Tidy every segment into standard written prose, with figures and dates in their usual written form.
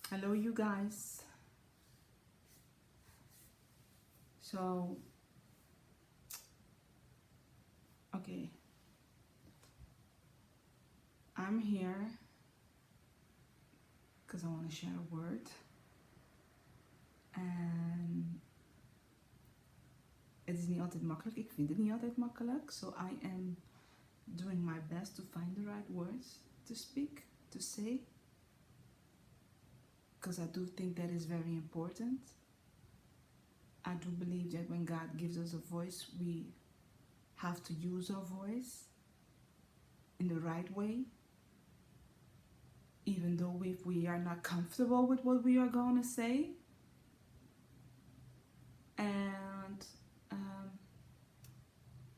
Hello, you guys. So, okay, I'm here because I want to share a word, en het is niet altijd makkelijk. Ik vind het niet altijd makkelijk. So I am doing my best to find the right words to speak, to say, because I do think that is very important. I do believe that when God gives us a voice, we have to use our voice in the right way, even though if we are not comfortable with what we are going to say. And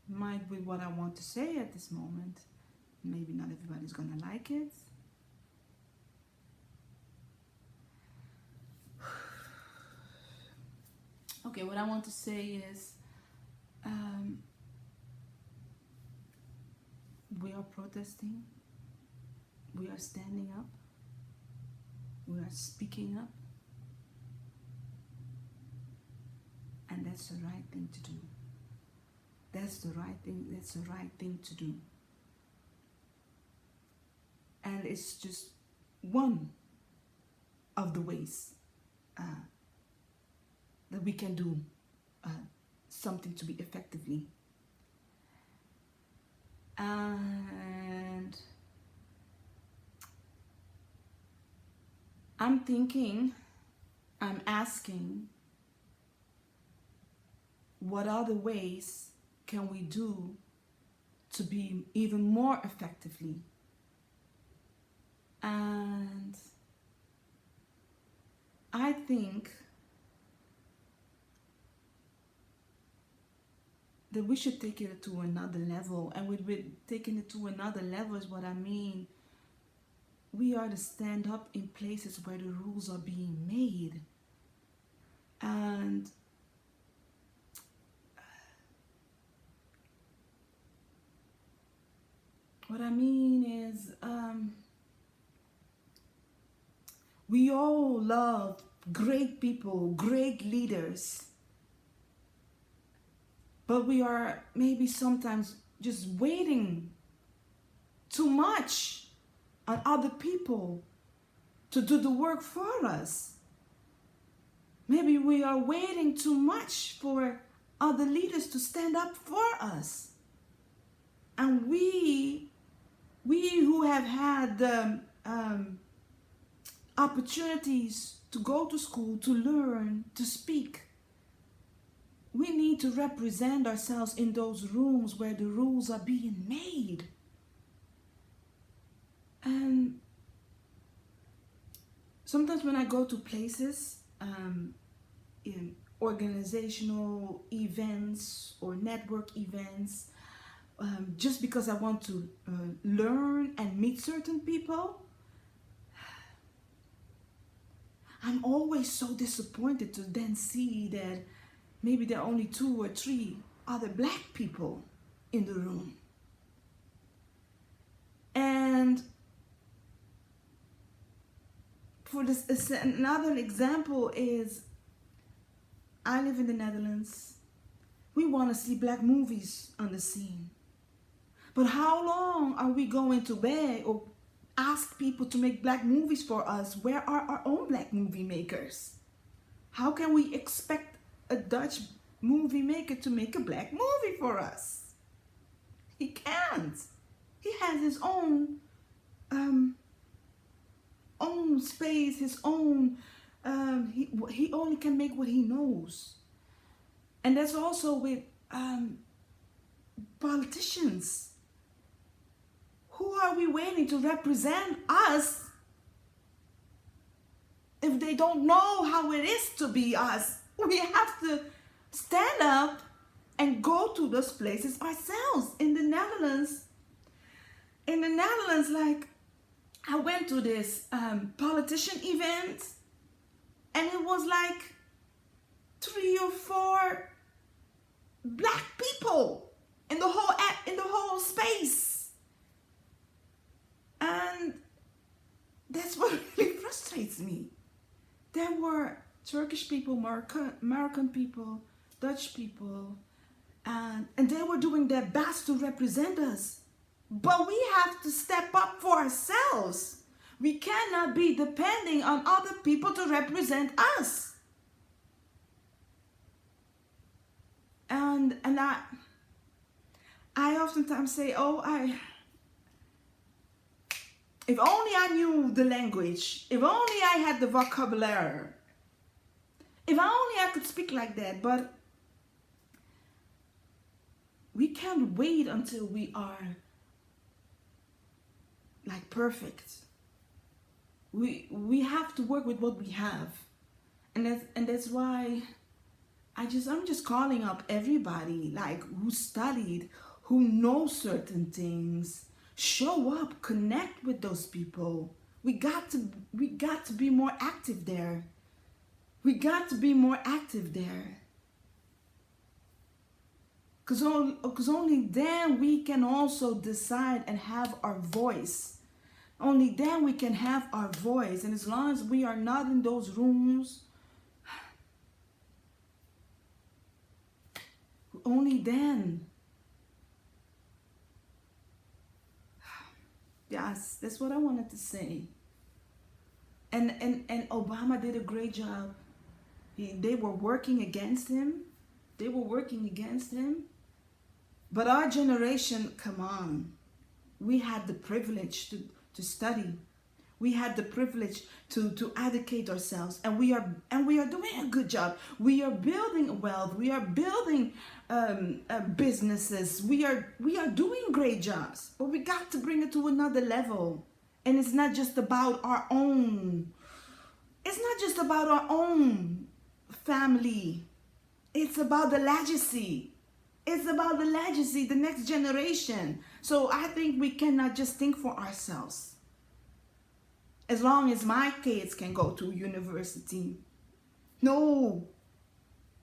might be what I want to say at this moment. Maybe not everybody's going to like it. Okay, what I want to say is we are protesting, we are standing up, we are speaking up, and that's the right thing to do. That's the right thing to do. And it's just one of the ways that we can do something to be effectively. And I'm asking, what other ways can we do to be even more effectively? And I think that we should take it to another level. And with taking it to another level is what I mean. We are to stand up in places where the rules are being made. And what I mean is, we all love great people, great leaders. But we are maybe sometimes just waiting too much on other people to do the work for us. Maybe we are waiting too much for other leaders to stand up for us. And we who have had the opportunities to go to school, to learn, to speak, we need to represent ourselves in those rooms where the rules are being made. And sometimes when I go to places, in organizational events or network events, just because I want to learn and meet certain people, I'm always so disappointed to then see that maybe there are only 2 or 3 other black people in the room. And for this, another example is, I live in the Netherlands. We want to see black movies on the scene. But how long are we going to beg or ask people to make black movies for us? Where are our own black movie makers? How can we expect a Dutch movie maker to make a black movie for us? He can't. He has his own space, his own. He only can make what he knows, and that's also with politicians. Who are we waiting to represent us if they don't know how it is to be us? We have to stand up and go to those places ourselves. In the Netherlands, like, I went to this politician event, and it was like 3 or 4 black people in the whole space, and that's what really frustrates me. there were Turkish people, American people, Dutch people, and they were doing their best to represent us. But we have to step up for ourselves. We cannot be depending on other people to represent us. And I oftentimes say, if only I knew the language, if only I had the vocabulary, if only I could speak like that. But we can't wait until we are like perfect. We have to work with what we have, and that's why I'm just calling up everybody like who studied, who knows certain things. Show up, connect with those people. We got to be more active there. We got to be more active there. Because only then we can also decide and have our voice. Only then we can have our voice. And as long as we are not in those rooms, only then. Yes, that's what I wanted to say. And Obama did a great job. They were working against him. But our generation, come on. We had the privilege to study. We had the privilege to educate ourselves, and we are doing a good job. We are building wealth. We are building businesses. We are doing great jobs. But we got to bring it to another level. And it's not just about our own. It's not just about our own family. It's about the legacy. It's about the legacy, the next generation. So I think we cannot just think for ourselves. As long as my kids can go to university. No.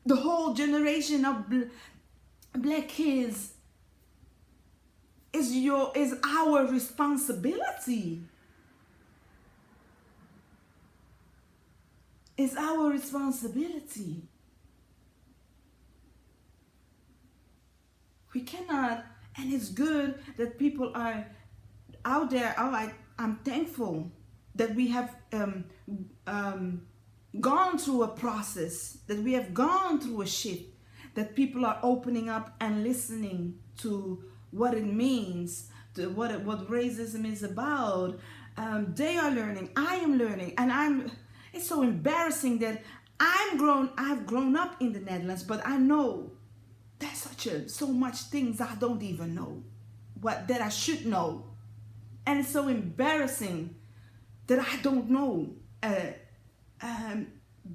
The whole generation of black kids is our responsibility. It's our responsibility. We cannot, and it's good that people are out there. I'm thankful that we have gone through a process, that we have gone through a shift, that people are opening up and listening to what it means, to what racism is about. They are learning. I am learning, and it's so embarrassing that I've grown up in the Netherlands, but I know there's so much things I don't even know that I should know, and it's so embarrassing that I don't know,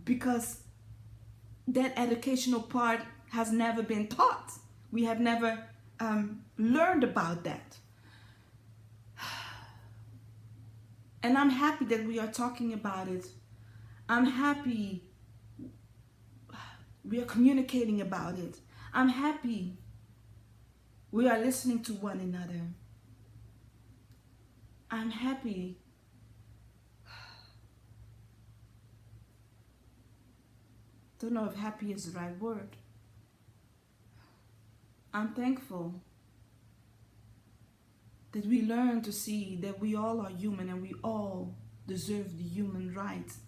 because that educational part has never been taught. We have never learned about that. And I'm happy that we are talking about it. I'm happy we are communicating about it. I'm happy we are listening to one another. I'm happy don't know if happy is the right word. I'm thankful that we learn to see that we all are human and we all deserve the human rights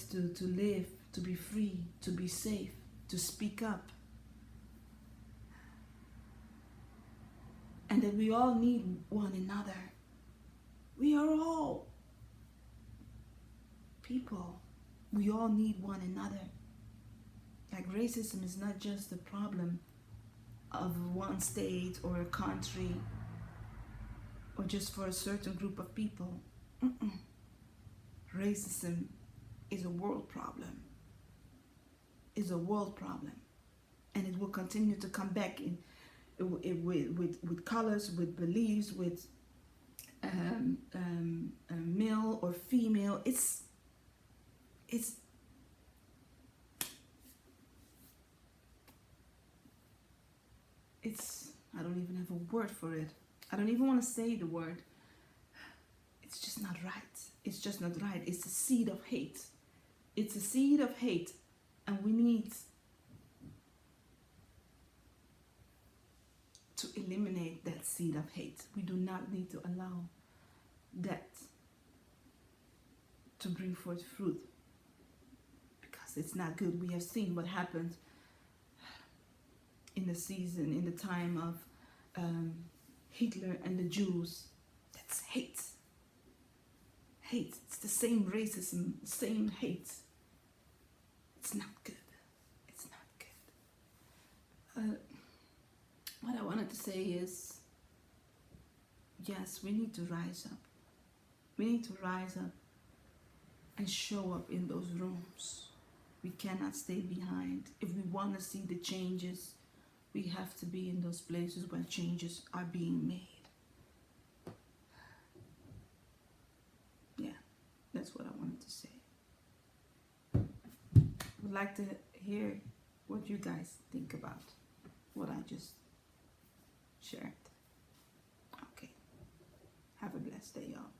to live, to be free, to be safe, to speak up. And that we all need one another. We are all people. We all need one another. Like racism is not just the problem of one state or a country or just for a certain group of people. Racism is a world problem. It's a world problem. And it will continue to come back with colors, with beliefs, with male or female. It's I don't even have a word for it. I don't even want to say the word. It's just not right. It's just not right. It's a seed of hate. It's a seed of hate, and we need to eliminate that seed of hate. We do not need to allow that to bring forth fruit, because it's not good. We have seen what happened in the season, in the time of Hitler and the Jews. That's hate. Hate. It's the same racism, same hate. It's not good. It's not good. What I wanted to say is, yes, we need to rise up. We need to rise up and show up in those rooms. We cannot stay behind. If we want to see the changes, we have to be in those places where changes are being made. Yeah, that's what I wanted to say. I would like to hear what you guys think about what I just shared. Okay. Have a blessed day, y'all.